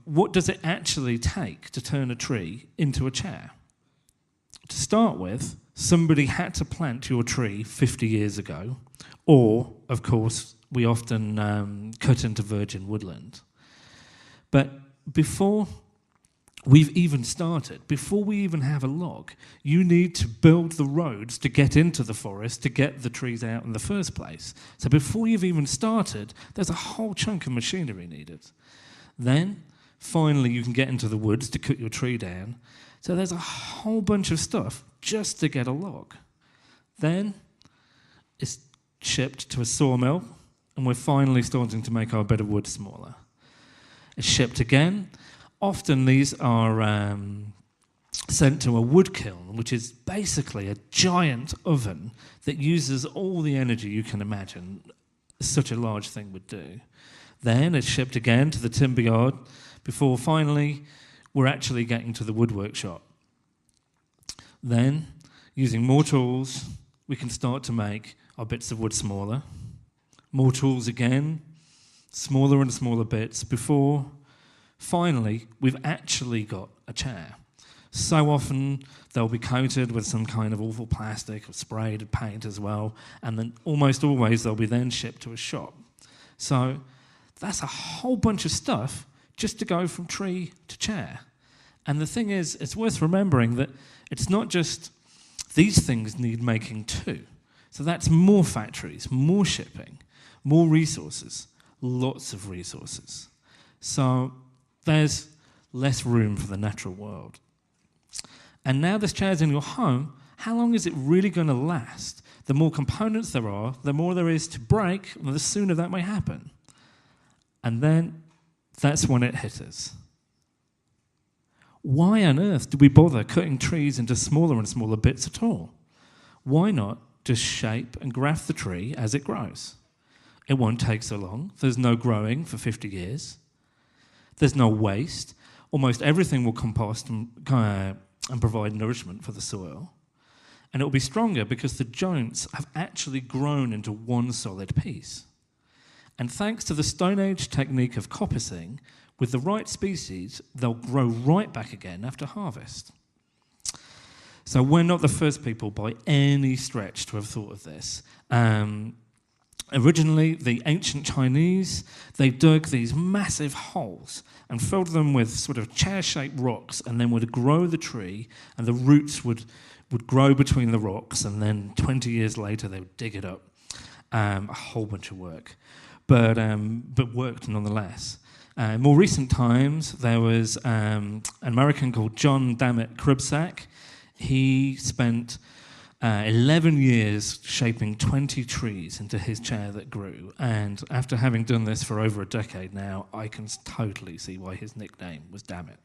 what does it actually take to turn a tree into a chair? To start with, somebody had to plant your tree 50 years ago, or, of course, we often cut into virgin woodland. But before we've even started, before we even have a log, you need to build the roads to get into the forest, to get the trees out in the first place. So before you've even started, there's a whole chunk of machinery needed. Then, finally, you can get into the woods to cut your tree down. So there's a whole bunch of stuff just to get a log. Then, it's shipped to a sawmill, and we're finally starting to make our bed of wood smaller. It's shipped again. Often these are sent to a wood kiln, which is basically a giant oven that uses all the energy you can imagine such a large thing would do. Then it's shipped again to the timber yard before finally we're actually getting to the wood workshop. Then, using more tools, we can start to make our bits of wood smaller. More tools again, smaller and smaller bits before finally we've actually got a chair. So often they'll be coated with some kind of awful plastic or sprayed paint as well, and then almost always they'll be then shipped to a shop. So that's a whole bunch of stuff just to go from tree to chair. And the thing is, it's worth remembering that it's not just these things need making too. So that's more factories, more shipping, more resources, lots of resources. So there's less room for the natural world. And now this chair's in your home, how long is it really going to last? The more components there are, the more there is to break, and the sooner that may happen. And then that's when it hit us. Why on earth do we bother cutting trees into smaller and smaller bits at all? Why not just shape and graft the tree as it grows? It won't take so long. There's no growing for 50 years. There's no waste. Almost everything will compost and provide nourishment for the soil. And it will be stronger because the joints have actually grown into one solid piece. And thanks to the Stone Age technique of coppicing, with the right species, they'll grow right back again after harvest. So we're not the first people by any stretch to have thought of this. Originally, the ancient Chinese, they dug these massive holes and filled them with sort of chair-shaped rocks, and then would grow the tree, and the roots would grow between the rocks, and then 20 years later they would dig it up. A whole bunch of work, but worked nonetheless. In more recent times, there was an American called John Dammit Krubsack. He spent 11 years shaping 20 trees into his chair that grew. And after having done this for over a decade now, I can totally see why his nickname was Dammit.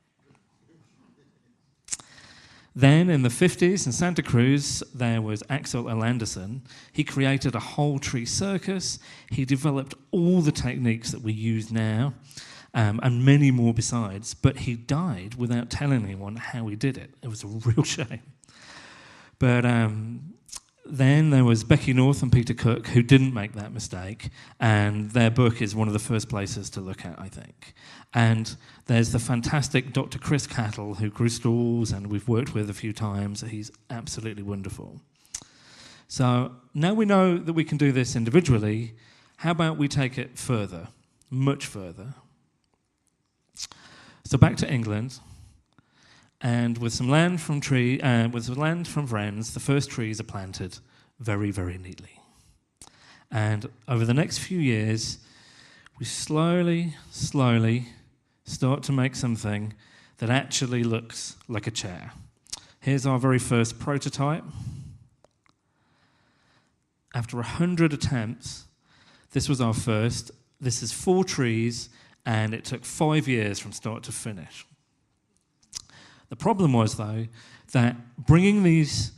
Then in the 50s in Santa Cruz, there was Axel L. Anderson. He created a whole tree circus. He developed all the techniques that we use now, and many more besides. But he died without telling anyone how he did it. It was a real shame. But then there was Becky North and Peter Cook, who didn't make that mistake, and their book is one of the first places to look at, I think. And there's the fantastic Dr. Chris Cattle, who grew stalls and we've worked with a few times. He's absolutely wonderful. So now we know that we can do this individually. How about we take it further, much further? So back to England. And with some land from friends, the first trees are planted very, very neatly. And over the next few years, we slowly start to make something that actually looks like a chair. Here's our very first prototype. After 100 attempts, this was our first. This is 4 trees, and it took 5 years from start to finish. The problem was, though, that bringing these,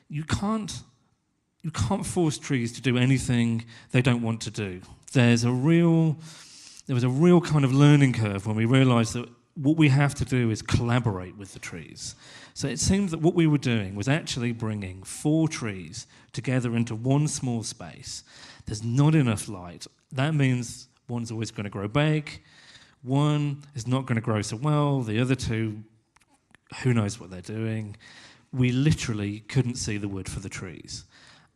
you can't force trees to do anything they don't want to do. There was a real kind of learning curve when we realised that what we have to do is collaborate with the trees. So it seemed that what we were doing was actually bringing 4 trees together into one small space. There's not enough light. That means one's always going to grow big. One is not going to grow so well, the other two, who knows what they're doing. We literally couldn't see the wood for the trees.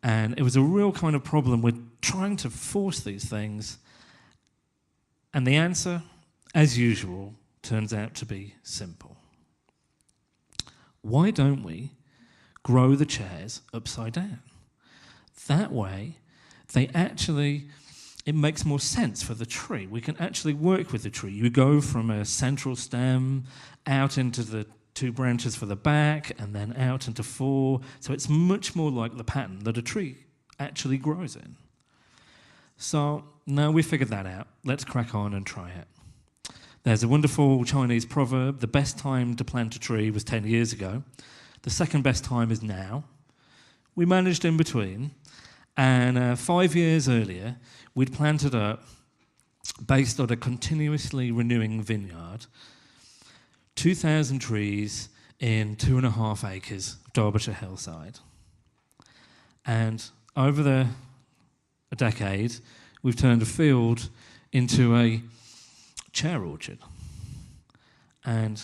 And it was a real kind of problem with trying to force these things. And the answer, as usual, turns out to be simple. Why don't we grow the chairs upside down? That way, it makes more sense for the tree. We can actually work with the tree. You go from a central stem out into the 2 branches for the back and then out into 4. So it's much more like the pattern that a tree actually grows in. So now we figured that out. Let's crack on and try it. There's a wonderful Chinese proverb: the best time to plant a tree was 10 years ago. The second best time is now. We managed in between, and 5 years earlier, we'd planted up, based on a continuously renewing vineyard, 2,000 trees in 2.5 acres of Derbyshire hillside. And over a decade, we've turned a field into a chair orchard. And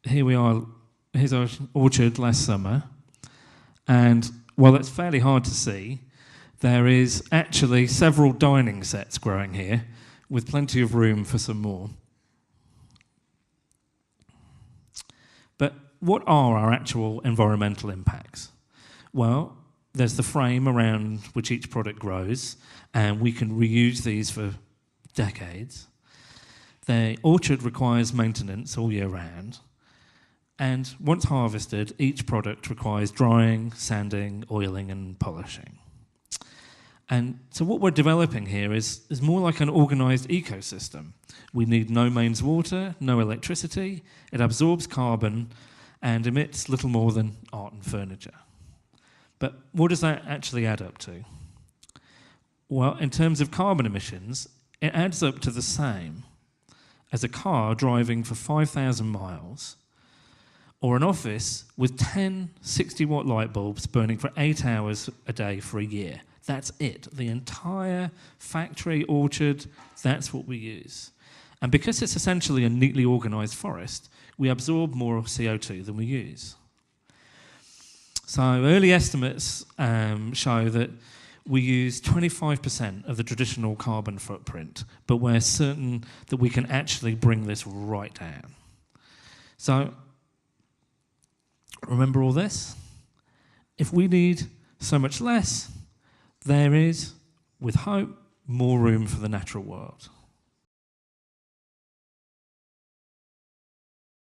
here we are, here's our orchard last summer. And while it's fairly hard to see, there is actually several dining sets growing here with plenty of room for some more. But what are our actual environmental impacts? Well, there's the frame around which each product grows, and we can reuse these for decades. The orchard requires maintenance all year round, and once harvested, each product requires drying, sanding, oiling, and polishing. And so what we're developing here is more like an organised ecosystem. We need no mains water, no electricity, it absorbs carbon and emits little more than art and furniture. But what does that actually add up to? Well, in terms of carbon emissions, it adds up to the same as a car driving for 5,000 miles, or an office with 10 60-watt light bulbs burning for 8 hours a day for a year. That's it. The entire factory orchard, that's what we use. And because it's essentially a neatly organised forest, we absorb more CO2 than we use. So early estimates show that we use 25% of the traditional carbon footprint, but we're certain that we can actually bring this right down. So remember all this? If we need so much less, there is, with hope, more room for the natural world.